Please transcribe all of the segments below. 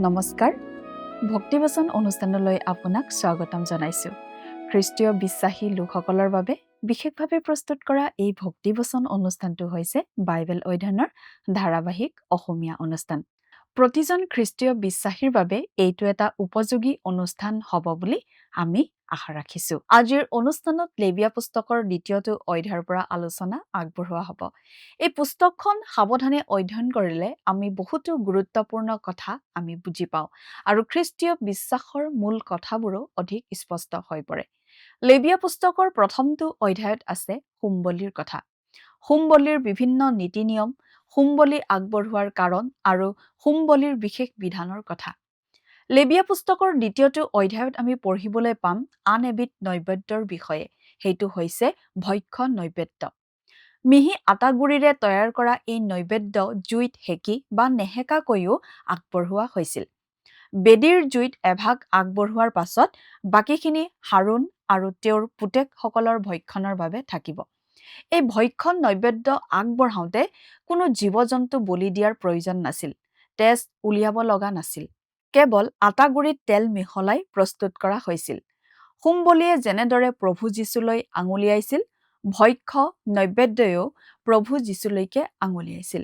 নমস্কাৰ ভক্তিবচন অনুষ্ঠানলৈ আপোনাক স্বাগতম জনাইছো খ্ৰীষ্টীয় বিশ্বাসী লোকসকলৰ বাবে বিশেষভাৱে প্ৰস্তুত কৰা এই ভক্তিবচন অনুষ্ঠানটো হৈছে বাইবেল অধ্যয়নৰ ধাৰাবাহিক অসমীয়া অনুষ্ঠান প্ৰতিজন খ্ৰীষ্টীয় বিশ্বাসীৰ বাবে এইটো এটা উপযোগী অনুষ্ঠান হ'ব বুলি আমি আশা ৰাখিছো আজিৰ অনুষ্ঠানত লেবিয়া পুস্তকৰ দ্বিতীয়টো অধ্যায়ৰ পৰা আলোচনা আগবঢ়োৱা হ'ব এই পুস্তকখন সাৱধানে অধ্যয়ন কৰিলে আমি বহুতো গুৰুত্বপূৰ্ণ কথা আমি বুজি পাওঁ আৰু খ্ৰীষ্টীয় বিশ্বাসৰ মূল কথাবোৰো অধিক স্পষ্ট হৈ পৰে লেবিয়া পুস্তকৰ প্ৰথমটো অধ্যায়ত আছে হোমবলিৰ কথা হোমবলিৰ বিভিন্ন নীতি নিয়ম হোমবলি আগবঢ়োৱাৰ কাৰণ আৰু হোমবলিৰ বিশেষ বিধানৰ কথা লেবিয়া পুস্তকৰ দ্বিতীয়টো অধ্যায়ত আমি পঢ়িবলৈ পাম আন এবিধ নৈবেদ্যৰ বিষয়ে সেইটো হৈছে ভক্ষ্য নৈবেদ্য মিহি আটাগুৰিৰে তৈয়াৰ কৰা এই নৈবেদ্য জুইত হেকি বা নেহেকাকৈও আগবঢ়োৱা হৈছিল বেদীৰ জুইত এভাগ আগবঢ়োৱাৰ পাছত বাকীখিনি হাৰুণ আৰু তেওঁৰ পুতেকসকলৰ ভক্ষণৰ বাবে থাকিব এই ভক্ষণ নৈবেদ্য আগবঢ়াওঁতে কোনো জীৱ-জন্তু বলি দিয়াৰ প্ৰয়োজন নাছিল তেজ উলিয়াব লগা নাছিল কেৱল আটাগুৰিত তেল মিহলাই প্ৰস্তুত কৰা হৈছিল হোমবলিয়ে যেনেদৰে প্ৰভু যীশুলৈ আঙুলিয়াইছিল ভক্ষ্য নৈবেদ্যও প্ৰভু যীশুলৈকে আঙুলিয়াইছিল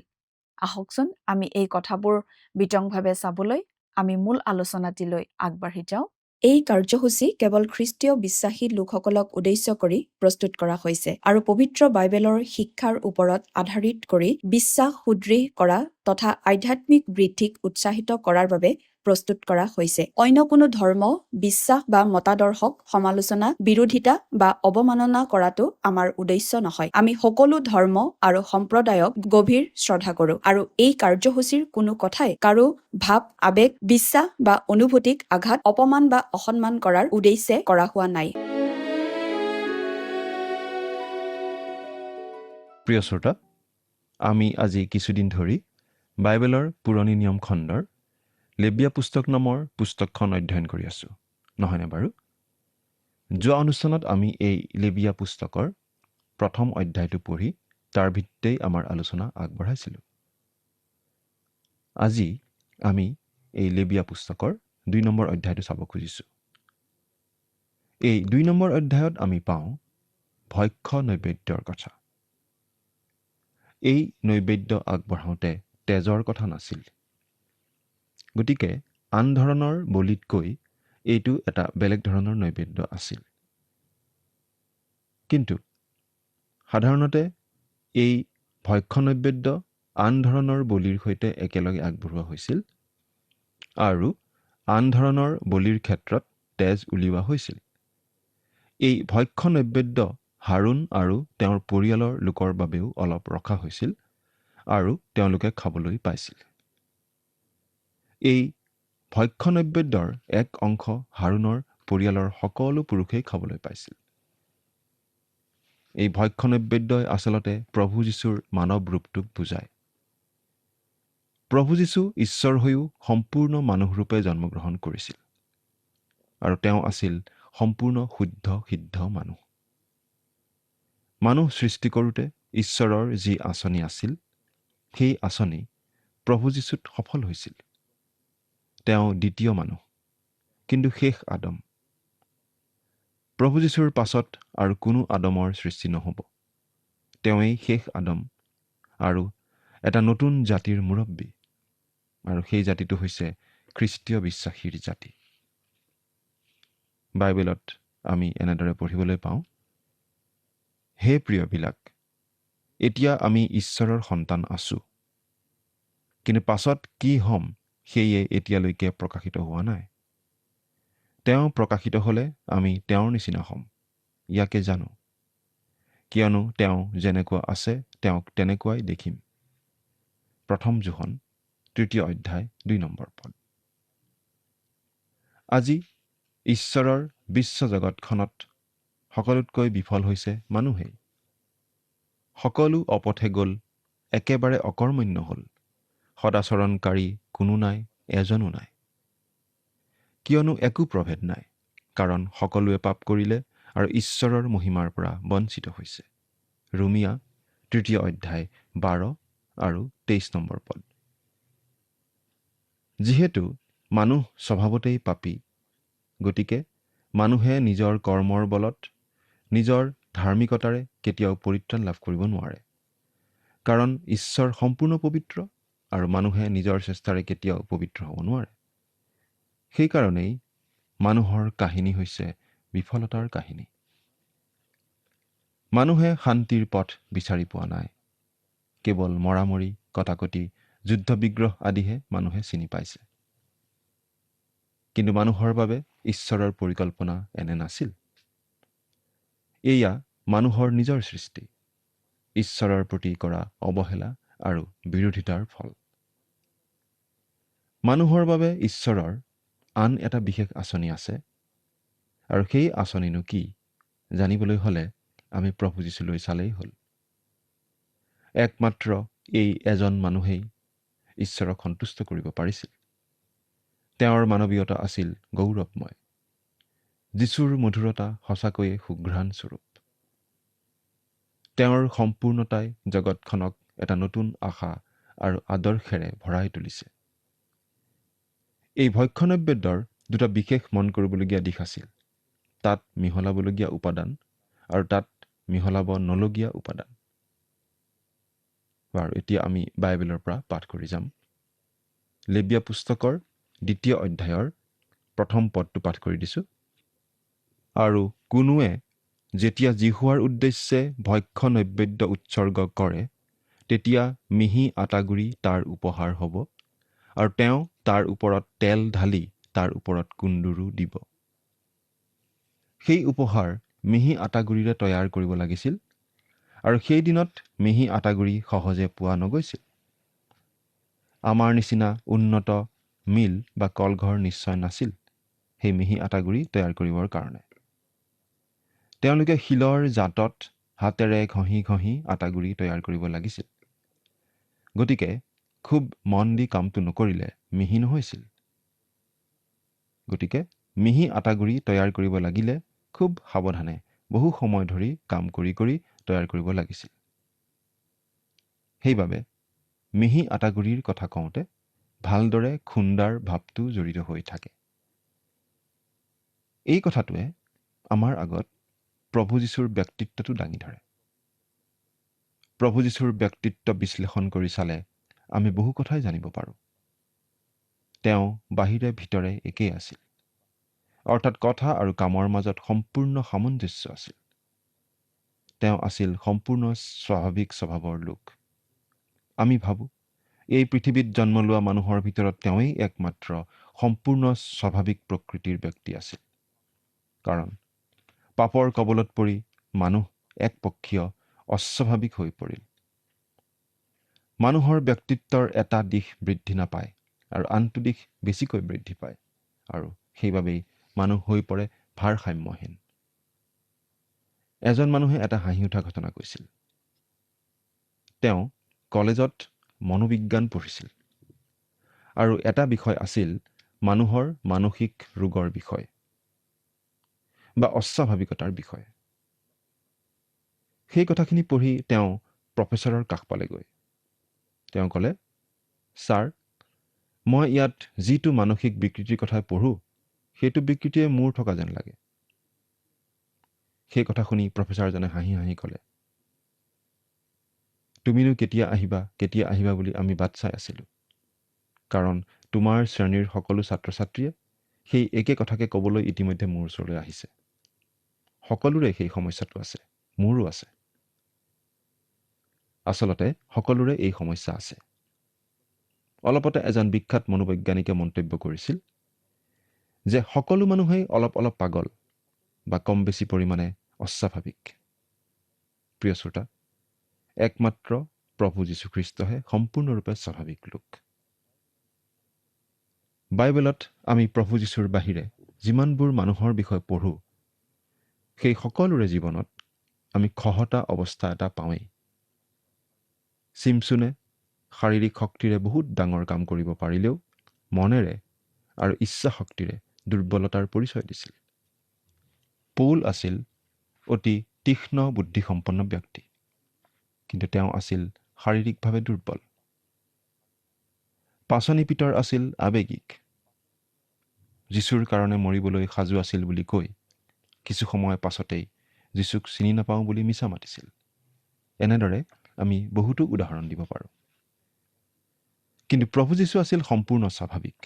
আহকচোন আমি এই কথাবোৰ বিতংভাৱে চাবলৈ আমি মূল আলোচনাটিলৈ আগবাঢ়ি যাওঁ এই কাৰ্যসূচী কেৱল খ্ৰীষ্টীয় বিশ্বাসী লোকসকলক উদ্দেশ্য কৰি প্ৰস্তুত কৰা হৈছে আৰু পবিত্ৰ বাইবেলৰ শিক্ষাৰ ওপৰত আধাৰিত কৰি বিশ্বাস সুদৃঢ় কৰা তথা আধ্যাত্মিক বৃদ্ধিক উৎসাহিত কৰাৰ বাবে প্ৰস্তুত কৰা হৈছে অন্য কোনো ধৰ্ম বিশ্বাস বা মতাদৰ্শক সমালোচনা বিৰোধিতা বা অৱমাননা কৰাটো আমাৰ উদ্দেশ্য নহয় আমি সকলো ধৰ্ম আৰু সম্প্ৰদায়ক গভীৰ শ্ৰদ্ধা কৰোঁ আৰু এই কাৰ্যসূচীৰ কোনো কথাই কাৰো ভাৱ আবেগ বিশ্বাস বা অনুভূতিক আঘাত অপমান বা অসন্মান কৰাৰ উদ্দেশ্যে কৰা হোৱা নাই প্ৰিয় শ্ৰোতা আমি আজি কিছুদিন ধৰি বাইবেলৰ পুৰণি নিয়ম খণ্ডৰ লেবিয়া পুস্তক নামৰ পুস্তকখন অধ্যয়ন কৰি আছোঁ নহয়নে বাৰু যোৱা অনুষ্ঠানত আমি এই লেবিয়া পুস্তকৰ প্ৰথম অধ্যায়টো পঢ়ি তাৰ ভিত্তিতেই আমাৰ আলোচনা আগবঢ়াইছিলোঁ আজি আমি এই লেবিয়া পুস্তকৰ ২ নম্বৰ অধ্যায়টো চাব খুজিছোঁ এই ২ নম্বৰ অধ্যায়ত আমি পাওঁ ভক্ষ্য নৈবেদ্যৰ কথা এই নৈবেদ্য আগবঢ়াওঁতে তেজৰ কথা নাছিল গতিকে আন ধৰণৰ বলিতকৈ এইটো এটা বেলেগ ধৰণৰ নৈবেদ্য আছিল কিন্তু সাধাৰণতে এই ভক্ষ্য নৈবেদ্য আন ধৰণৰ বলিৰ সৈতে একেলগে আগবঢ়োৱা হৈছিল আৰু আন ধৰণৰ বলিৰ ক্ষেত্ৰত তেজ উলিওৱা হৈছিল এই ভক্ষ্য নৈবেদ্য হাৰুণ আৰু তেওঁৰ পৰিয়ালৰ লোকৰ বাবেও অলপ ৰখা হৈছিল আৰু তেওঁলোকে খাবলৈ পাইছিল এই ভক্ষ্য নৈবেদ্যৰ এক অংশ হাৰুণৰ পৰিয়ালৰ সকলো পুৰুষেই খাবলৈ পাইছিল এই ভক্ষ্য নৈবেদ্যই আচলতে প্ৰভু যীশুৰ মানৱ ৰূপটোক বুজায় প্ৰভু যীশু ঈশ্বৰ হৈও সম্পূৰ্ণ মানুহৰূপে জন্মগ্ৰহণ কৰিছিল আৰু তেওঁ আছিল সম্পূৰ্ণ শুদ্ধ সিদ্ধ মানুহ সৃষ্টি কৰোঁতে ঈশ্বৰৰ যি আঁচনি আছিল সেই আঁচনি প্ৰভু যীশুত সফল হৈছিল তেওঁ দ্বিতীয় মানুহ কিন্তু শেষ আদম প্ৰভু যীশুৰ পাছত আৰু কোনো আদমৰ সৃষ্টি নহ'ব তেওঁই শেষ আদম আৰু এটা নতুন জাতিৰ মুৰব্বী আৰু সেই জাতিটো হৈছে খ্ৰীষ্টীয় বিশ্বাসীৰ জাতি বাইবেলত আমি এনেদৰে পঢ়িবলৈ পাওঁ হে প্ৰিয়বিলাক এতিয়া আমি ঈশ্বৰৰ সন্তান আছোঁ কিন্তু পাছত কি হ'ম সেয়ে এতিয়ালৈকে প্ৰকাশিত হোৱা নাই তেওঁ প্ৰকাশিত হ'লে আমি তেওঁৰ নিচিনা হ'ম ইয়াকে জানো কিয়নো তেওঁ যেনেকুৱা আছে তেওঁক তেনেকুৱাই দেখিম প্ৰথম যোহন ৩ অধ্যায় ২ নম্বৰ পদ আজি ঈশ্বৰৰ বিশ্বজগতখনত সকলোতকৈ বিফল হৈছে মানুহেই সকলো অপথে গ'ল একেবাৰে অকৰ্মণ্য হ'ল সদাচৰণকাৰী কোনো নাই এজনো নাই কিয়নো একো প্ৰভেদ নাই কাৰণ সকলোৱে পাপ কৰিলে আৰু ঈশ্বৰৰ মহিমাৰ পৰা বঞ্চিত হৈছে ৰোমিয়া ৩ অধ্যায় ১২ আৰু ২৩ নম্বৰ পদ যিহেতু মানুহ স্বভাৱতেই পাপী, গতিকে মানুহে নিজৰ কৰ্মৰ বলত নিজৰ ধাৰ্মিকতাৰে কেতিয়াও পৰিত্ৰাণ লাভ কৰিব নোৱাৰে। কাৰণ ঈশ্বৰ সম্পূৰ্ণ পবিত্ৰ আৰু মানুহে নিজৰ চেষ্টাৰে কেতিয়াও পবিত্ৰ হ'ব নোৱাৰে। সেইকাৰণেই মানুহৰ কাহিনী হৈছে বিফলতাৰ কাহিনী। মানুহে শান্তিৰ পথ বিচাৰি পোৱা নাই। কেৱল মৰামৰি, কটাকটি, যুদ্ধ বিগ্ৰহ আদিহে মানুহে চিনি পাইছে। কিন্তু মানুহৰ বাবে ঈশ্বৰৰ পৰিকল্পনা এনে নাছিল। এয়া মানুহৰ নিজৰ সৃষ্টি, ঈশ্বৰৰ প্ৰতি কৰা অৱহেলা আৰু বিৰোধিতাৰ ফল। মানুহৰ বাবে ঈশ্বৰৰ আন এটা বিশেষ আঁচনি আছে, আৰু সেই আঁচনিনো কি জানিবলৈ হ'লে আমি প্ৰভু যীশুলৈ চালেই হ'ল। একমাত্ৰ এই এজন মানুহেই ঈশ্বৰক সন্তুষ্ট কৰিব পাৰিছিল। তেওঁৰ মানৱীয়তা আছিল গৌৰৱময়। যীশুৰ মধুৰতা সঁচাকৈয়ে সুঘ্ৰাণ স্বৰূপ। তেওঁৰ সম্পূৰ্ণতাই জগতখনক এটা নতুন আশা আৰু আদৰ্শেৰে ভৰাই তুলিছে। এই ভক্ষণনৈবেদ্যৰ দুটা বিশেষ মন কৰিবলগীয়া দিশ আছিল। তাত মিহলাবলগীয়া উপাদান আৰু তাত মিহলাব নলগীয়া উপাদান। বাৰু এতিয়া আমি বাইবেলৰ পৰা পাঠ কৰি যাম। লেবীয়া পুস্তকৰ 2 অধ্যায়ৰ প্ৰথম পদটো পাঠ কৰি দিছোঁ। আৰু কোনোৱে যেতিয়া জিহুৱাৰ উদ্দেশ্যে ভক্ষ্য নৈবেদ্য উৎসৰ্গ কৰে, তেতিয়া মিহি আটাগুৰি তাৰ উপহাৰ হ'ব, আৰু তেওঁ তাৰ ওপৰত তেল ঢালি তাৰ ওপৰত কুন্দুৰু দিব। সেই উপহাৰ মিহি আটাগুৰিৰে তৈয়াৰ কৰিব লাগিছিল, আৰু সেই দিনত মিহি আটাগুৰি সহজে পোৱা নগৈছিল। আমাৰ নিচিনা উন্নত মিল বা কলঘৰ নিশ্চয় নাছিল সেই মিহি আটাগুৰি তৈয়াৰ কৰিবৰ কাৰণে। তেওঁলোকে শিলৰ জাতত হাতেৰে ঘঁহি ঘঁহি আটাগুৰি তৈয়াৰ কৰিব লাগিছিল। গতিকে খুব মন দি কামটো নকৰিলে মিহি নহৈছিল। গতিকে মিহি আটাগুৰি তৈয়াৰ কৰিব লাগিলে খুব সাৱধানে বহু সময় ধৰি কাম কৰি কৰি তৈয়াৰ কৰিব লাগিছিল। সেইবাবে মিহি আটাগুৰিৰ কথা কওঁতে ভালদৰে খুন্দাৰ ভাৱটো জড়িত হৈ থাকে। এই কথাটোৱে আমাৰ আগত প্ৰভু যীশুৰ ব্যক্তিত্বটো দাঙি ধৰে। প্ৰভু যীশুৰ ব্যক্তিত্ব বিশ্লেষণ কৰি চালে আমি বহু কথাই জানিব পাৰোঁ। তেওঁ বাহিৰে ভিতৰে একেই আছিল, অৰ্থাৎ কথা আৰু কামৰ মাজত সম্পূৰ্ণ সামঞ্জস্য আছিল। তেওঁ আছিল সম্পূৰ্ণ স্বাভাৱিক স্বভাৱৰ লোক। আমি ভাবোঁ এই পৃথিৱীত জন্ম লোৱা মানুহৰ ভিতৰত তেওঁই একমাত্ৰ সম্পূৰ্ণ স্বাভাৱিক প্ৰকৃতিৰ ব্যক্তি আছিল। কাৰণ পাপৰ কবলত পৰি মানুহ একপক্ষীয় অস্বাভাৱিক হৈ পৰিল। মানুহৰ ব্যক্তিত্বৰ এটা দিশ বৃদ্ধি নাপায় আৰু আনটো দিশ বেছিকৈ বৃদ্ধি পায়, আৰু সেইবাবেই মানুহ হৈ পৰে ভাৰসাম্যহীন। এজন মানুহে এটা হাঁহি উঠা ঘটনা কৈছিল। তেওঁ কলেজত মনোবিজ্ঞান পঢ়িছিল, আৰু এটা বিষয় আছিল মানুহৰ মানসিক ৰোগৰ বিষয় বা অস্বাভাৱিকতাৰ বিষয়। সেই কথাখিনি পঢ়ি তেওঁ প্ৰফেচৰৰ কাষ পালেগৈ। তেওঁ ক'লে, ছাৰ, মই ইয়াত যিটো মানসিক বিকৃতিৰ কথা পঢ়োঁ, সেইটো বিকৃতিয়ে মোৰ থকা যেন লাগে। সেই কথা শুনি প্ৰফেচাৰজনে হাঁহি হাঁহি ক'লে, তুমিনো কেতিয়া আহিবা বুলি আমি বাট চাই আছিলোঁ। কাৰণ তোমাৰ শ্ৰেণীৰ সকলো ছাত্ৰ ছাত্ৰীয়ে সেই একে কথাকে ক'বলৈ ইতিমধ্যে মোৰ ওচৰলৈ আহিছে। সকলোৰে সেই সমস্যাটো আছে, মোৰো আছে। আচলতে সকলোৰে এই সমস্যা আছে। অলপতে এজন বিখ্যাত মনোবৈজ্ঞানিকে মন্তব্য কৰিছিল যে সকলো মানুহেই অলপ অলপ পাগল বা কম বেছি পৰিমাণে অস্বাভাৱিক। প্ৰিয় শ্ৰোতা, একমাত্ৰ প্ৰভু যীশুখ্ৰীষ্টহে সম্পূৰ্ণৰূপে স্বাভাৱিক লোক। বাইবেলত আমি প্ৰভু যীশুৰ বাহিৰে যিমানবোৰ মানুহৰ বিষয়ে পঢ়োঁ, সেই সকলোৰে জীৱনত আমি খহটা অৱস্থা এটা পাওঁৱেই। চিমচোনে শাৰীৰিক শক্তিৰে বহুত ডাঙৰ কাম কৰিব পাৰিলেও মনেৰে আৰু ইচ্ছা শক্তিৰে দুৰ্বলতাৰ পৰিচয় দিছিল। পৌল আছিল অতি তীক্ষ্ণ বুদ্ধিসম্পন্ন ব্যক্তি, কিন্তু তেওঁ আছিল শাৰীৰিকভাৱে দুৰ্বল। পাচনি পিতৰ আছিল আৱেগিক, যীশুৰ কাৰণে মৰিবলৈ সাজু আছিল বুলি কৈ কিছু সময় পাছতেই যীশুক চিনি নাপাওঁ বুলি মিছা মাতিছিল। এনেদৰে আমি বহুতো উদাহৰণ দিব পাৰোঁ। কিন্তু প্ৰভু যীশু আছিল সম্পূৰ্ণ স্বাভাৱিক,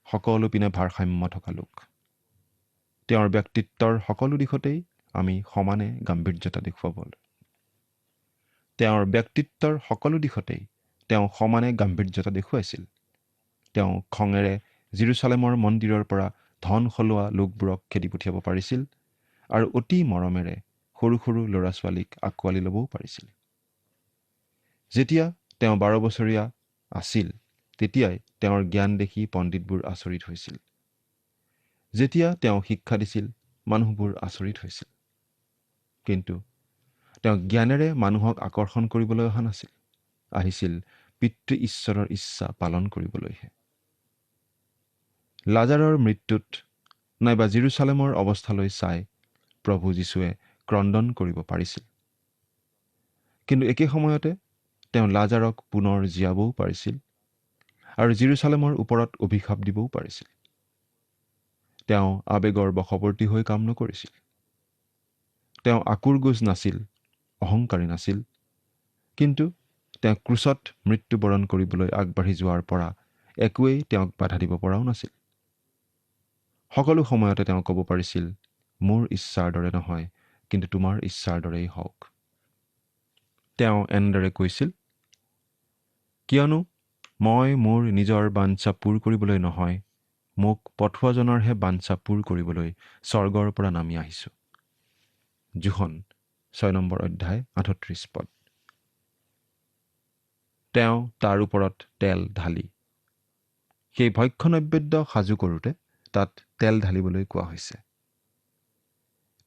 সকলো পিনে ভাৰসাম্য থকা লোক। তেওঁৰ ব্যক্তিত্বৰ সকলো দিশতেই আমি সমানে গাম্ভীৰ্যতা দেখুৱাব। তেওঁৰ ব্যক্তিত্বৰ সকলো দিশতেই তেওঁ সমানে গাম্ভীৰ্যতা দেখুৱাইছিল। তেওঁ খঙেৰে জেৰুচালেমৰ মন্দিৰৰ পৰা ধন সলোৱা লোকবোৰক খেদি পঠিয়াব পাৰিছিল আৰু অতি মৰমেৰে সৰু সৰু ল'ৰা ছোৱালীক আঁকোৱালি ল'বও পাৰিছিল। যেতিয়া তেওঁ 12 বছৰীয়া আছিল তেতিয়াই তেওঁৰ জ্ঞান দেখি পণ্ডিতবোৰ আচৰিত হৈছিল। যেতিয়া তেওঁ শিক্ষা দিছিল মানুহবোৰ আচৰিত হৈছিল। কিন্তু তেওঁ জ্ঞানেৰে মানুহক আকৰ্ষণ কৰিবলৈ অহা নাছিল, আহিছিল পিতৃ ঈশ্বৰৰ ইচ্ছা পালন কৰিবলৈহে। লাজাৰৰ মৃত্যুত নাইবা জেৰুচালেমৰ অৱস্থালৈ চাই প্ৰভু যীশুৱে ক্ৰদন কৰিব পাৰিছিল। কিন্তু একে সময়তে তেওঁ লাজাৰক পুনৰ জীয়াবও পাৰিছিল আৰু জেৰুচালেমৰ ওপৰত অভিশাপ দিবও পাৰিছিল। তেওঁ আৱেগৰ বশৱৰ্তী হৈ কাম নকৰিছিল। তেওঁ আকুৰগোজ নাছিল, অহংকাৰী নাছিল। কিন্তু তেওঁ ক্ৰুচত মৃত্যুবৰণ কৰিবলৈ আগবাঢ়ি যোৱাৰ পৰা একোৱেই তেওঁক বাধা দিব পৰাও নাছিল। সকলো সময়তে তেওঁ ক'ব পাৰিছিল, মোৰ ইচ্ছাৰ দৰে নহয়, কিন্তু তোমাৰ ইচ্ছাৰ দৰেই হওক। তেওঁ এনেদৰে কৈছিল, কিয়নো মই মোৰ নিজৰ বাঞ্ছা পূৰ কৰিবলৈ নহয়, মোক পঠোৱাজনৰহে বাঞ্ছা পূৰ কৰিবলৈ স্বৰ্গৰ পৰা নামি আহিছোঁ। যোহন 6 নম্বৰ অধ্যায় 38 পদ। তেওঁ তাৰ ওপৰত তেল ঢালি, সেই ভক্ষ্য নৈবেদ্য সাজু কৰোঁতে তাত তেল ঢালিবলৈ কোৱা হৈছে।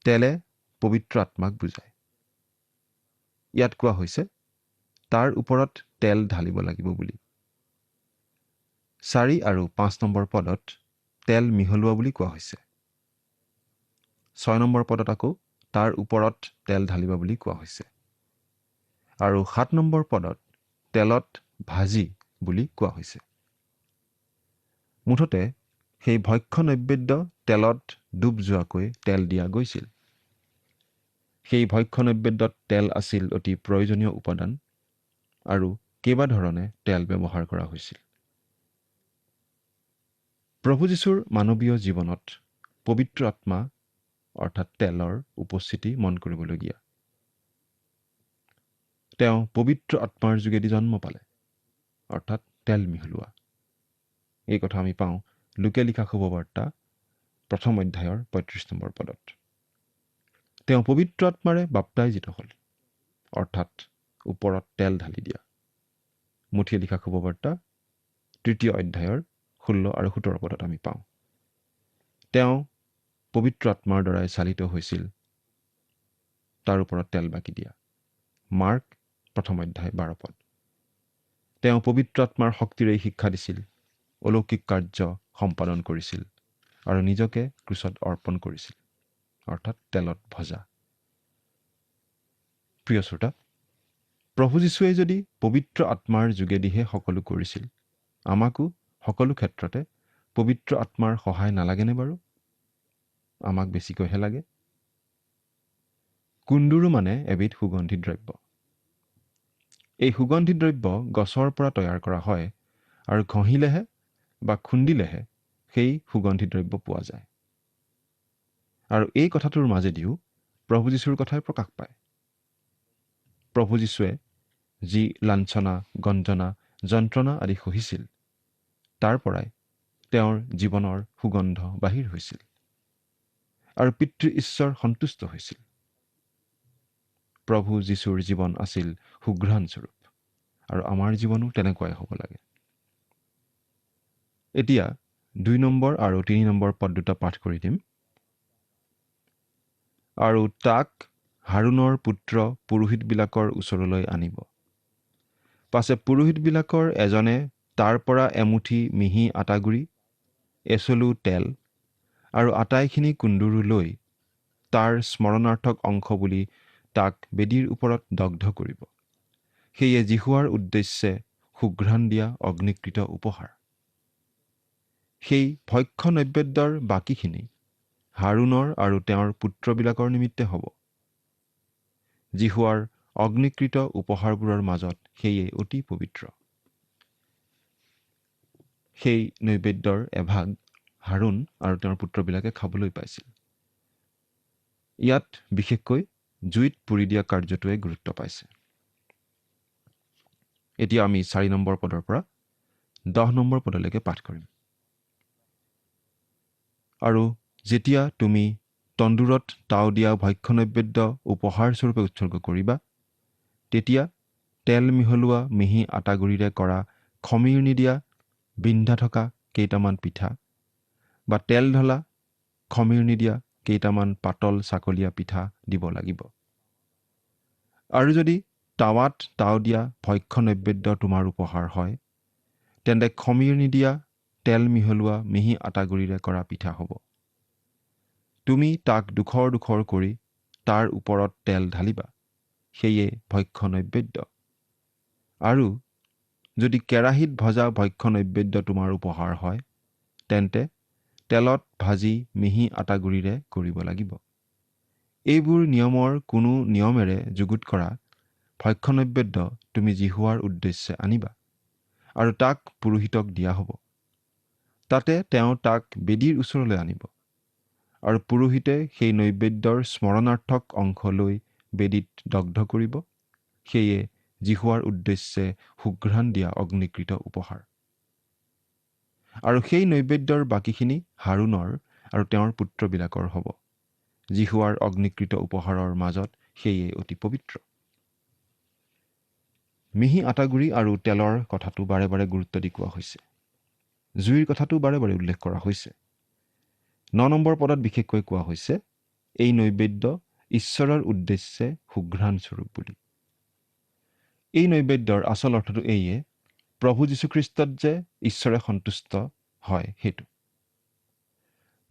তেলে পবিত্ৰ আত্মাক বুজায়। ইয়াত কোৱা হৈছে তাৰ ওপৰত তেল ঢালিব লাগিব বুলি। 4 আৰু 5 নম্বৰ পদত তেল মিহলোৱা বুলি কোৱা হৈছে। 6 নম্বৰ পদত আকৌ তাৰ ওপৰত তেল ঢালিবা বুলি কোৱা হৈছে। আৰু 7 নম্বৰ পদত তেলত ভাজি বুলি কোৱা হৈছে। মুঠতে সেই ভক্ষ্য নৈবেদ্য তেলত ডুব যোৱাকৈ তেল দিয়া গৈছিল। সেই ভক্ষ্য নৈবেদ্যত তেল আছিল অতি প্ৰয়োজনীয় উপাদান আৰু কেইবা ধৰণে তেল ব্যৱহাৰ কৰা হৈছিল। প্ৰভু যীশুৰ মানৱীয় জীৱনত পবিত্ৰ আত্মা অৰ্থাৎ তেলৰ উপস্থিতি মন কৰিবলগীয়া। তেওঁ পবিত্ৰ আত্মাৰ যোগেদি জন্ম পালে, অৰ্থাৎ তেল মিহলোৱা। এই কথা আমি পাওঁ লুকে লিখা শুভবাৰ্তা 1 অধ্যায়ৰ 35 নম্বৰ পদত। তেওঁ পবিত্ৰ আত্মাৰে বাপ্তাইজিত হ'ল, অৰ্থাৎ ওপৰত তেল ঢালি দিয়া। মুঠিয়ে লিখা শুভবাৰ্তা 3 অধ্যায়ৰ 16 আৰু 17 পদত আমি পাওঁ। তেওঁ পবিত্ৰ আত্মাৰ দ্বাৰাই চালিত হৈছিল, তাৰ ওপৰত তেল বাকি দিয়া। মাৰ্ক 1 অধ্যায় 12 পদ। তেওঁ পবিত্ৰ আত্মাৰ শক্তিৰে শিক্ষা দিছিল, অলৌকিক কাৰ্য সম্পাদন কৰিছিল আৰু নিজকে ক্ৰুচত অৰ্পণ কৰিছিল, অৰ্থাৎ তেলত ভজা। প্ৰিয় শ্ৰোতা, প্ৰভু যীশুৱে যদি পবিত্ৰ আত্মাৰ যোগেদিহে সকলো কৰিছিল, আমাকো সকলো ক্ষেত্ৰতে পবিত্ৰ আত্মাৰ সহায় নালাগেনে বাৰু? আমাক বেছিকৈহে লাগে। কুন্দুৰু মানে এবিধ সুগন্ধি দ্ৰব্য। এই সুগন্ধি দ্ৰব্য গছৰ পৰা তৈয়াৰ কৰা হয় আৰু ঘঁহিলেহে বা খুন্দিলেহে সেই সুগন্ধি দ্ৰব্য পোৱা যায়। আৰু এই কথাটোৰ মাজেদিও প্ৰভু যীশুৰ কথাই প্ৰকাশ পায়। প্ৰভু যীশুৱে যি লাঞ্ছনা, গঞ্জনা, যন্ত্ৰণা আদি সহিছিল, তাৰ পৰাই তেওঁৰ জীৱনৰ সুগন্ধ বাহিৰ হৈছিল আৰু পিতৃ ঈশ্বৰ সন্তুষ্ট হৈছিল। প্ৰভু যীশুৰ জীৱন আছিল সুঘ্ৰাণস্বৰূপ আৰু আমাৰ জীৱনো তেনেকুৱাই হ'ব লাগে। এতিয়া 2 নম্বৰ আৰু 3 নম্বৰ পদ দুটা পাঠ কৰি দিম। আৰু তাক হাৰুণৰ পুত্ৰ পুৰোহিতবিলাকৰ ওচৰলৈ আনিব। পাছে পুৰোহিতবিলাকৰ এজনে তাৰ পৰা এমুঠি মিহি আটাগুৰি, এচলু তেল আৰু আটাইখিনি কুন্দুৰু লৈ তাৰ স্মৰণাৰ্থক অংশ বুলি তাক বেদীৰ ওপৰত দগ্ধ কৰিব। সেয়ে জিহুৱাৰ উদ্দেশ্যে সুঘ্ৰাণ দিয়া অগ্নিকৃত উপহাৰ। সেই ভক্ষ্য নৈবেদ্যৰ বাকীখিনি হাৰুণৰ আৰু তেওঁৰ পুত্ৰবিলাকৰ নিমিত্তে হ'ব। যীশুৱাৰ অগ্নিকৃত উপহাৰবোৰৰ মাজত সেয়ে অতি পবিত্ৰ। সেই নৈবেদ্যৰ এভাগ হাৰুণ আৰু তেওঁৰ পুত্ৰবিলাকে খাবলৈ পাইছিল। ইয়াত বিশেষকৈ জুইত পুৰি দিয়া কাৰ্যটোৱে গুৰুত্ব পাইছে। এতিয়া আমি 4 নম্বৰ পদৰ পৰা 10 নম্বৰ পদলৈকে পাঠ কৰিম। আৰু যেতিয়া তুমি তন্দুৰত তাও দিয়া ভক্ষ্য নৈবেদ্য উপহাৰস্বৰূপে উৎসৰ্গ কৰিবা, তেতিয়া তেল মিহলোৱা মিহি আটাগুৰিৰে কৰা খমিৰ নিদিয়া বিন্ধা থকা কেইটামান পিঠা বা তেল ঢলা খমিৰ নিদিয়া কেইটামান পাতল চাকলীয়া পিঠা দিব লাগিব। আৰু যদি টাৱাত তাও দিয়া ভক্ষ্য নৈবেদ্য তোমাৰ উপহাৰ হয়, তেন্তে খমিৰ নিদিয়া তেল মিহলোৱা মিহি আটাগুৰিৰে কৰা পিঠা হ'ব। তুমি তাক দুখৰ কৰি তাৰ ওপৰত তেল ঢালিবা, সেয়ে ভক্ষ্য নৈবেদ্য। আৰু যদি কেৰাহীত ভজা ভক্ষ্য নৈবেদ্য তোমাৰ উপহাৰ হয়, তেন্তে তেলত ভাজি মিহি আটাগুৰিৰে কৰিব লাগিব। এইবোৰ নিয়মৰ কোনো নিয়মেৰে যুগুত কৰা ভক্ষ্য নৈবেদ্য তুমি জিহুৱাৰ উদ্দেশ্যে আনিবা আৰু তাক পুৰোহিতক দিয়া হ'ব। তাতে তেওঁ তাক বেদীৰ ওচৰলৈ আনিব আৰু পুৰোহিতে সেই নৈবেদ্যৰ স্মৰণাৰ্থক অংশ লৈ বেদীত দগ্ধ কৰিব। সেয়ে জিহুৱাৰ উদ্দেশ্যে সুঘ্ৰাণ দিয়া অগ্নিকৃত উপহাৰ। আৰু সেই নৈবেদ্যৰ বাকীখিনি হাৰুণৰ আৰু তেওঁৰ পুত্ৰবিলাকৰ হ'ব। জিহুৱাৰ অগ্নিকৃত উপহাৰৰ মাজত সেয়ে অতি পবিত্ৰ। মিহি আটাগুৰি আৰু তেলৰ কথাটো বাৰে বাৰে গুৰুত্ব দি কোৱা হৈছে। জুইৰ কথাটো বাৰে বাৰে উল্লেখ কৰা হৈছে। 9 নম্বৰ পদত বিশেষকৈ কোৱা হৈছে, এই নৈবেদ্য ঈশ্বৰৰ উদ্দেশ্যে সুঘ্ৰাণ স্বৰূপ বুলি। এই নৈবেদ্যৰ আচল অৰ্থটো এইয়ে, প্ৰভু যীশুখ্ৰীষ্টত যে ঈশ্বৰে সন্তুষ্ট হয় সেইটো।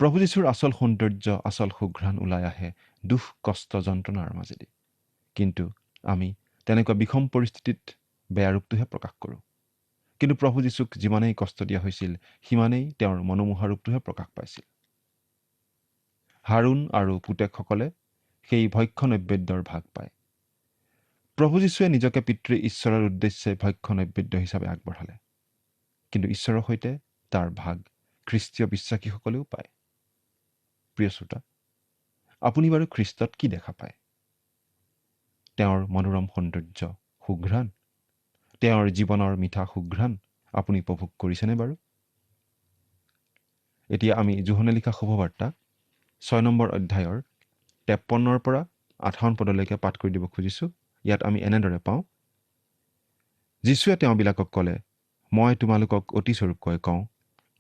প্ৰভু যীশুৰ আচল সৌন্দৰ্য, আচল সুঘ্ৰাণ ওলাই আহে দুখ, কষ্ট, যন্ত্ৰণাৰ মাজেদি। কিন্তু আমি তেনেকুৱা বিষম পৰিস্থিতিত বেয়া ৰূপটোহে প্ৰকাশ কৰোঁ। কিন্তু প্ৰভু যীশুক যিমানেই কষ্ট দিয়া হৈছিল, সিমানেই তেওঁৰ মনোমোহা ৰূপটোহে প্ৰকাশ পাইছিল। হাৰুণ আৰু পুতেকসকলে সেই ভক্ষ্য নৈবেদ্যৰ ভাগ পায়। প্ৰভু যীশুৱে নিজকে পিতৃ ঈশ্বৰৰ উদ্দেশ্যে ভক্ষ্য নৈবেদ্য হিচাপে আগবঢ়ালে। কিন্তু ঈশ্বৰৰ সৈতে তাৰ ভাগ খ্ৰীষ্টীয় বিশ্বাসীসকলেও পায়। প্ৰিয় শ্ৰোতা, আপুনি বাৰু খ্ৰীষ্টত কি দেখা পায়? তেওঁৰ মনোৰম সৌন্দৰ্য, সুঘ্ৰাণ, তেওঁৰ জীৱনৰ মিঠা সুঘ্ৰাণ আপুনি উপভোগ কৰিছেনে বাৰু? এতিয়া আমি যোহনে লিখা শুভবাৰ্তা 6 নম্বৰ অধ্যায়ৰ 53 পৰা 58 পদলৈকে পাঠ কৰি দিব খুজিছোঁ। ইয়াত আমি এনেদৰে পাওঁ, যীশুৱে তেওঁবিলাকক ক'লে, মই তোমালোকক অতিস্বৰূপকৈ কওঁ,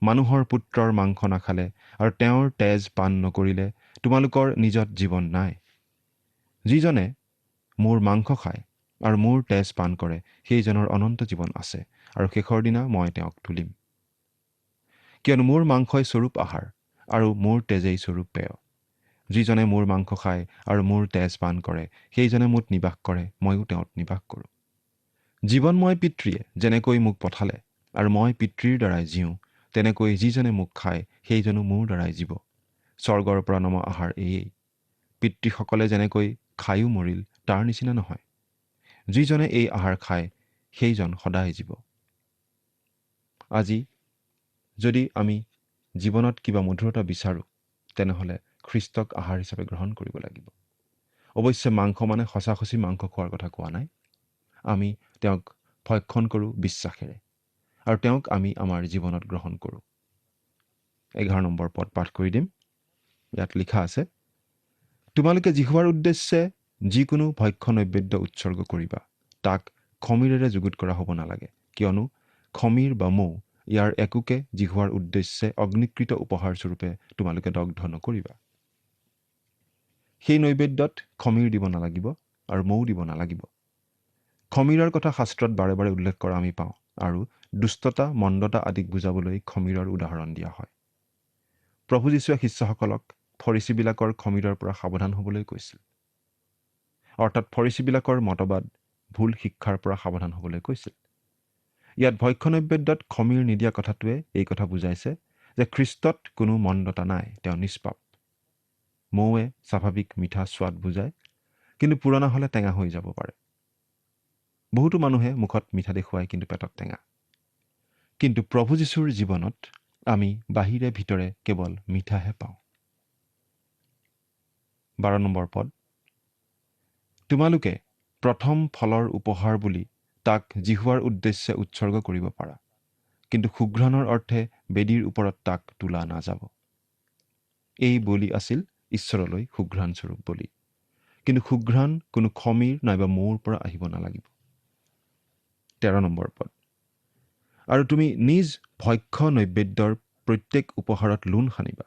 মানুহৰ পুত্ৰৰ মাংস নাখালে আৰু তেওঁৰ তেজ পান নকৰিলে তোমালোকৰ নিজত জীৱন নাই। যিজনে মোৰ মাংস খায় আৰু মোৰ তেজ পান কৰে, সেইজনৰ অনন্ত জীৱন আছে, আৰু শেষৰ দিনা মই তেওঁক তুলিম। কিয়নো মোৰ মাংসই স্বৰূপ আহাৰ আৰু মোৰ তেজেই স্বৰূপ পেয়। যিজনে মোৰ মাংস খায় আৰু মোৰ তেজ পান কৰে, সেইজনে মোত নিবাস কৰে, ময়ো তেওঁত নিবাস কৰোঁ। জীৱনময় পিতৃয়ে যেনেকৈ মোক পঠালে আৰু মই পিতৃৰ দ্বাৰাই জীওঁ, তেনেকৈ যিজনে মোক খায় সেইজনো মোৰ দ্বাৰাই জীৱ। স্বৰ্গৰ পৰা নমা আহাৰ এয়েই। পিতৃসকলে যেনেকৈ খায়ো মৰিল, তাৰ নিচিনা নহয়। যিজনে এই আহাৰ খায় সেইজন সদায় জীৱ। আজি যদি আমি জীৱনত কিবা মধুৰতা বিচাৰোঁ, তেনেহ'লে খ্ৰীষ্টক আহাৰ হিচাপে গ্ৰহণ কৰিব লাগিব। অৱশ্যে মাংস মানে সঁচাসঁচি মাংস খোৱাৰ কথা কোৱা নাই। আমি তেওঁক ভক্ষণ কৰোঁ বিশ্বাসেৰে, আৰু তেওঁক আমি আমাৰ জীৱনত গ্ৰহণ কৰোঁ। 11 নম্বৰ পদ পাঠ কৰি দিম। ইয়াত লিখা আছে, তোমালোকে জিহুৱাৰ উদ্দেশ্যে যিকোনো ভক্ষ্য নৈবেদ্য উৎসৰ্গ কৰিবা, তাক খমিৰেৰে যুগুত কৰা হ'ব নালাগে, কিয়নো খমিৰ বা মৌ ইয়াৰ একোকে জিহুৱাৰ উদ্দেশ্যে অগ্নিকৃত উপহাৰস্বৰূপে তোমালোকে দগ্ধ নকৰিবা। সেই নৈবেদ্যত খমিৰ দিব নালাগিব আৰু মৌ দিব নালাগিব। খমিৰৰ কথা শাস্ত্ৰত বাৰে বাৰে উল্লেখ কৰা আমি পাওঁ, আৰু দুষ্টতা, মন্দতা আদিক বুজাবলৈ খমিৰৰ উদাহৰণ দিয়া হয়। প্ৰভু যীশুৱে শিষ্যসকলক ফৰিচীবিলাকৰ খমিৰৰ পৰা সাৱধান হ'বলৈ কৈছিল। অৰ্থাৎ ফৰিচীবিলাকৰ মতবাদ, ভুল শিক্ষাৰ পৰা সাৱধান হ'বলৈ কৈছিল। ইয়াত ভক্ষ্য নৈবেদ্যত খমিৰ নিদিয়া কথাটোৱে এই কথা বুজাইছে যে খ্ৰীষ্টত কোনো মন্দতা নাই, তেওঁ নিষ্পাপ। মৌৱে স্বাভাৱিক মিঠা সোৱাদ বুজায়, কিন্তু পুৰণা হ'লে টেঙা হৈ যাব পাৰে। বহুতো মানুহে মুখত মিঠা দেখুৱায়, কিন্তু পেটত টেঙা। কিন্তু প্ৰভু যীশুৰ জীৱনত আমি বাহিৰে ভিতৰে কেৱল মিঠাহে পাওঁ। 12 নম্বৰ পদ, তোমালোকে প্ৰথম ফলৰ উপহাৰ বুলি তাক জিহুৱাৰ উদ্দেশ্যে উৎসৰ্গ কৰিব পাৰা, কিন্তু সুঘ্ৰাণৰ অৰ্থে বেদীৰ ওপৰত তাক তোলা নাযাব। এই বলি আছিল ঈশ্বৰলৈ সুঘ্ৰাণস্বৰূপ বলি, কিন্তু সুঘ্ৰাণ কোনো খমীৰ নাইবা মৌৰ পৰা আহিব নালাগিব। 13 নম্বৰ পদ, আৰু তুমি নিজ ভক্ষ্য নৈবেদ্যৰ প্ৰত্যেক উপহাৰত লোণ সানিবা।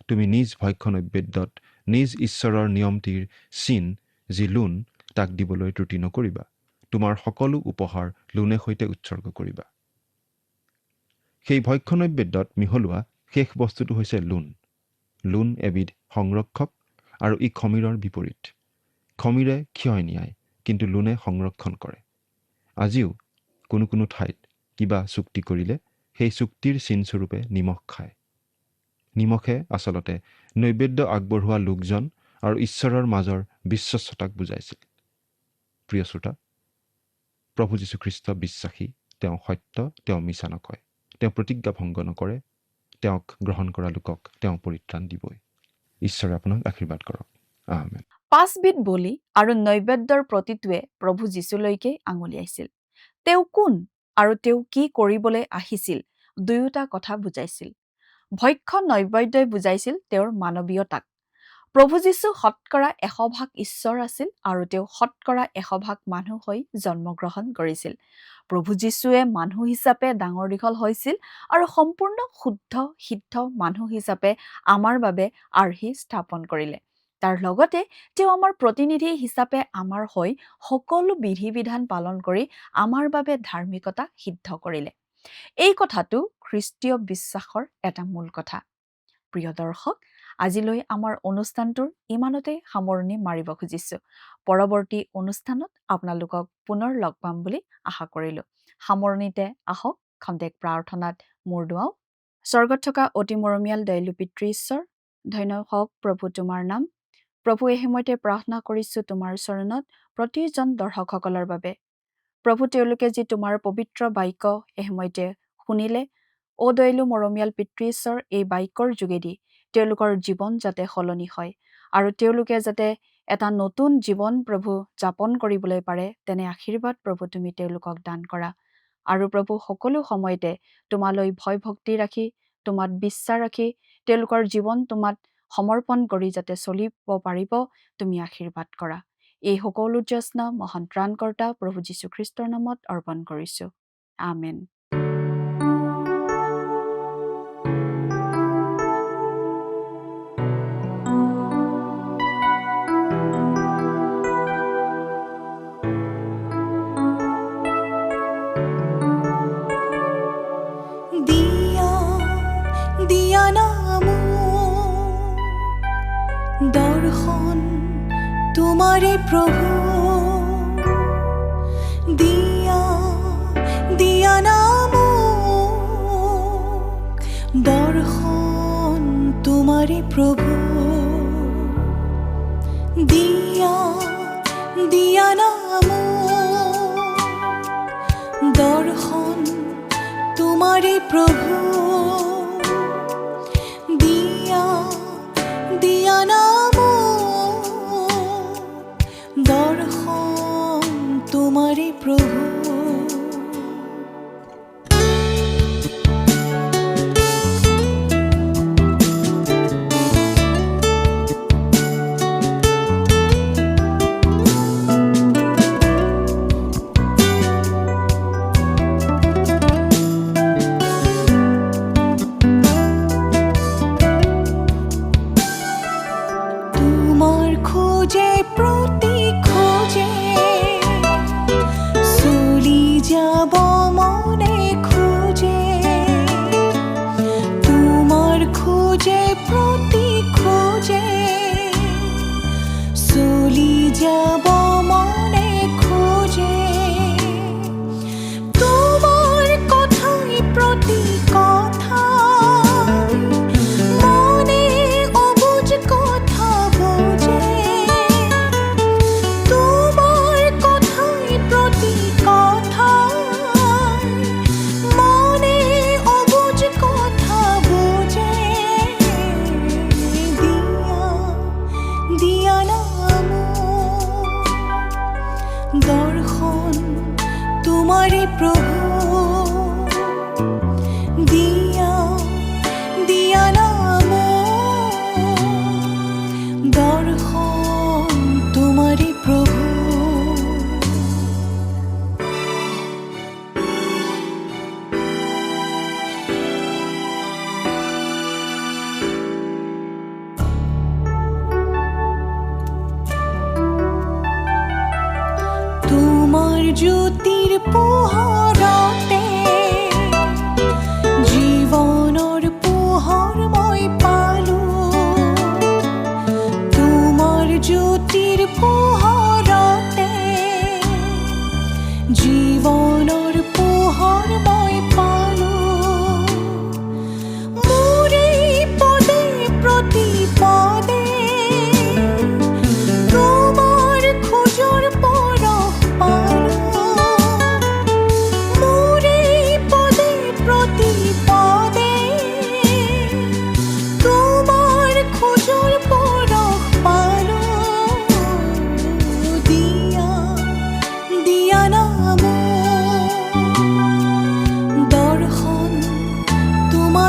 তুমি নিজ ভক্ষ্য নৈবেদ্যত নিজ ঈশ্বৰৰ নিয়মটিৰ চিন যি লোণ, তাক দিবলৈ ত্ৰুটি নকৰিবা। তোমাৰ সকলো উপহাৰ লোণে সৈতে উৎসৰ্গ কৰিবা। সেই ভক্ষ্য নৈবেদ্যত মিহলোৱা শেষ বস্তুটো হৈছে লোণ। লোণ এবিধ সংৰক্ষক আৰু ই খমীৰৰ বিপৰীত। খমীৰে ক্ষয় নিয়ায়, কিন্তু লোণে সংৰক্ষণ কৰে। আজিও কোনো কোনো ঠাইত কিবা চুক্তি কৰিলে সেই চুক্তিৰ চিনস্বৰূপে নিমখ খায়। নিমখে আচলতে নৈবেদ্য আগবঢ়োৱা লোকজন আৰু ঈশ্বৰৰ মাজৰ বিশ্বস্ততাক বুজাইছিল। প্ৰিয় শ্ৰোতা, প্ৰভু যীশুখ্ৰীষ্ট বিশ্বাসী, তেওঁ সত্য, তেওঁ মিছা নকয়, তেওঁ প্ৰতিজ্ঞা ভংগ নকৰে, তেওঁক গ্ৰহণ কৰা লোকক তেওঁ পৰিত্ৰাণ দিবই। ঈশ্বৰে আপোনাক আশীৰ্বাদ কৰক। আমেন। 5 বিধ বলি আৰু নৈবেদ্যৰ প্ৰতিটোৱে প্ৰভু যীশুলৈকে আঙুলিয়াইছিল। তেওঁ কোন আৰু তেওঁ কি কৰিবলৈ আহিছিল, দুয়োটা কথা বুজাইছিল। ভক্ষ্য নৈবেদ্যই বুজাইছিল তেওঁৰ মানৱীয়তাক। প্ৰভু যীশু শতকৰা 100% ঈশ্বৰ আছিল আৰু তেওঁ শতকৰা 100% মানুহ হৈ জন্মগ্ৰহণ কৰিছিল। প্ৰভু যীশুৱে মানুহ হিচাপে ডাঙৰ দীঘল হৈছিল আৰু সম্পূৰ্ণ শুদ্ধ সিদ্ধ মানুহ হিচাপে আমাৰ বাবে আৰ্হি স্থাপন কৰিলে। তাৰ লগতে তেওঁ আমাৰ প্ৰতিনিধি হিচাপে আমাৰ হৈ সকলো বিধি বিধান পালন কৰি আমাৰ বাবে ধাৰ্মিকতা সিদ্ধ কৰিলে। এই কথাটো খ্ৰীষ্টীয় বিশ্বাসৰ এটা মূল কথা। প্ৰিয় দৰ্শক, আজিলৈ আমাৰ অনুষ্ঠানটোৰ ইমানতে সামৰণি মাৰিব খুজিছোঁ। পৰৱৰ্তী অনুষ্ঠানত আপোনালোকক পুনৰ লগ পাম বুলি আশা কৰিলোঁ। সামৰণিতে আহক খন্তেক প্ৰাৰ্থনাত মূৰ দুৱাওঁ। স্বৰ্গত থকা অতি মৰমীয়াল দয়ালু পিতৃ ঈশ্বৰ, ধন্য হওক প্ৰভু তোমাৰ নাম। প্ৰভু, এই সময়তে প্ৰাৰ্থনা কৰিছোঁ তোমাৰ চৰণত প্ৰতিজন দৰ্শকসকলৰ বাবে। প্ৰভু, তেওঁলোকে যি তোমাৰ পবিত্ৰ বাক্য এই সময়তে শুনিলে, দয়ালু মৰমীয়াল পিতৃ ঈশ্বৰ, এই বাক্যৰ যোগেদি তেওঁলোকৰ জীৱন যাতে সলনি হয় আৰু তেওঁলোকে যাতে এটা নতুন জীৱন প্ৰভু যাপন কৰিবলৈ পাৰে, তেনে আশীৰ্বাদ প্ৰভু তুমি তেওঁলোকক দান কৰা। আৰু প্ৰভু, সকলো সময়তে তোমালৈ ভয় ভক্তি ৰাখি, তোমাত বিশ্বাস ৰাখি, তেওঁলোকৰ জীৱন তোমাত সমৰ্পণ কৰি যাতে চলিব পাৰিব, তুমি আশীৰ্বাদ কৰা। এই সকলো যত্ন মহান ত্ৰাণকৰ্তা প্ৰভু যীশুখ্ৰীষ্টৰ নামত অৰ্পণ কৰিছোঁ। আমেন। দিয়া নাম দৰ্শন তোমাৰে প্ৰভু, দিয়া নাম দৰ্শন তোমাৰে প্ৰভু, দিয়া নাম দৰ্শন তোমাৰে প্ৰভু, দিয়া নাম দৰ্শন তোমাৰে প্ৰভু।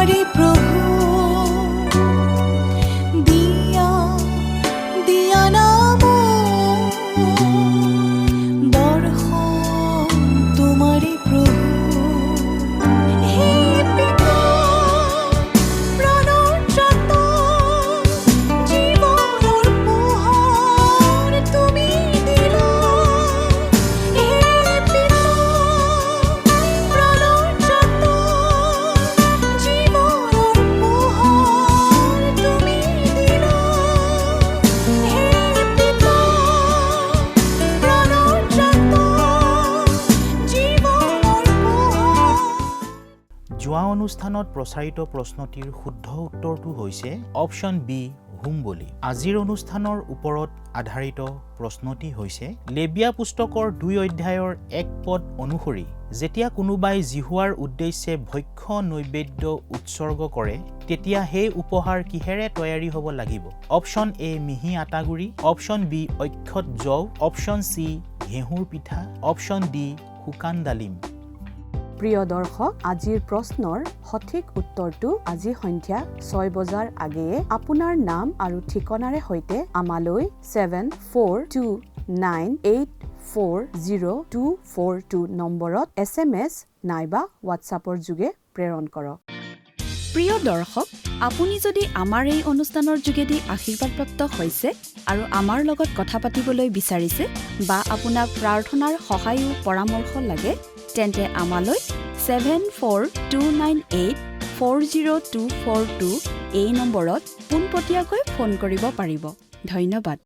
তোমাৰে প্ৰভু দিয়া দিয়া নাম দৰ্শন তোমাৰে প্ৰভু হে পিতা প্ৰাণৰ ত্ৰাতা জীৱনৰ পোহৰ তুমি দিলা হে পিতা প্ৰাণৰ ত্ৰাতা জীৱনৰ পোহৰ তুমি দিলা হে পিতা প্ৰাণৰ ত্ৰাতা জীৱনৰ পোহৰ। যোৱা অনুষ্ঠানত প্ৰচাৰিত প্ৰশ্নটিৰ শুদ্ধ উত্তৰটো হৈছে অপশ্যন বি হোম বুলি। আজিৰ অনুষ্ঠানৰ ওপৰত আধাৰিত প্ৰশ্নটি হৈছে লেবিয়া পুস্তকৰ 2 অধ্যায়ৰ 1 পদ অনুসৰি যেতিয়া কোনোবাই জিহুৱাৰ উদ্দেশ্যে ভক্ষ্য নৈবেদ্য উৎসৰ্গ কৰে তেতিয়া সেই উপহাৰ কিহেৰে তৈয়াৰী হ'ব লাগিব? অপশ্যন এ মিহি আটাগুৰি, অপশ্যন বি অক্ষত জৱ, অপশ্যন চি ঘেঁহুৰ পিঠা, অপশ্যন ডি শুকান ডালিম। প্ৰিয় দৰ্শক, আজিৰ প্ৰশ্নৰ সঠিক উত্তৰটো আজি সন্ধিয়া 6 বজাৰ আগেয়ে আপোনাৰ নাম আৰু ঠিকনাৰে সৈতে আমালৈ 7429840242 নম্বৰত SMS নাইবা হোৱাটছআপৰ যোগে প্ৰেৰণ কৰক। প্ৰিয় দৰ্শক, আপুনি যদি আমাৰ এই অনুষ্ঠানৰ যোগেদি আশীৰ্বাদপ্ৰাপ্ত হৈছে আৰু আমাৰ লগত কথা পাতিবলৈ বিচাৰিছে বা আপোনাক প্ৰাৰ্থনাৰ সহায়ো পৰামৰ্শ লাগে তেন্তে আমালৈ 7429840242 এই নম্বৰত পোনপটীয়াকৈ ফোন কৰিব পাৰিব। ধন্যবাদ।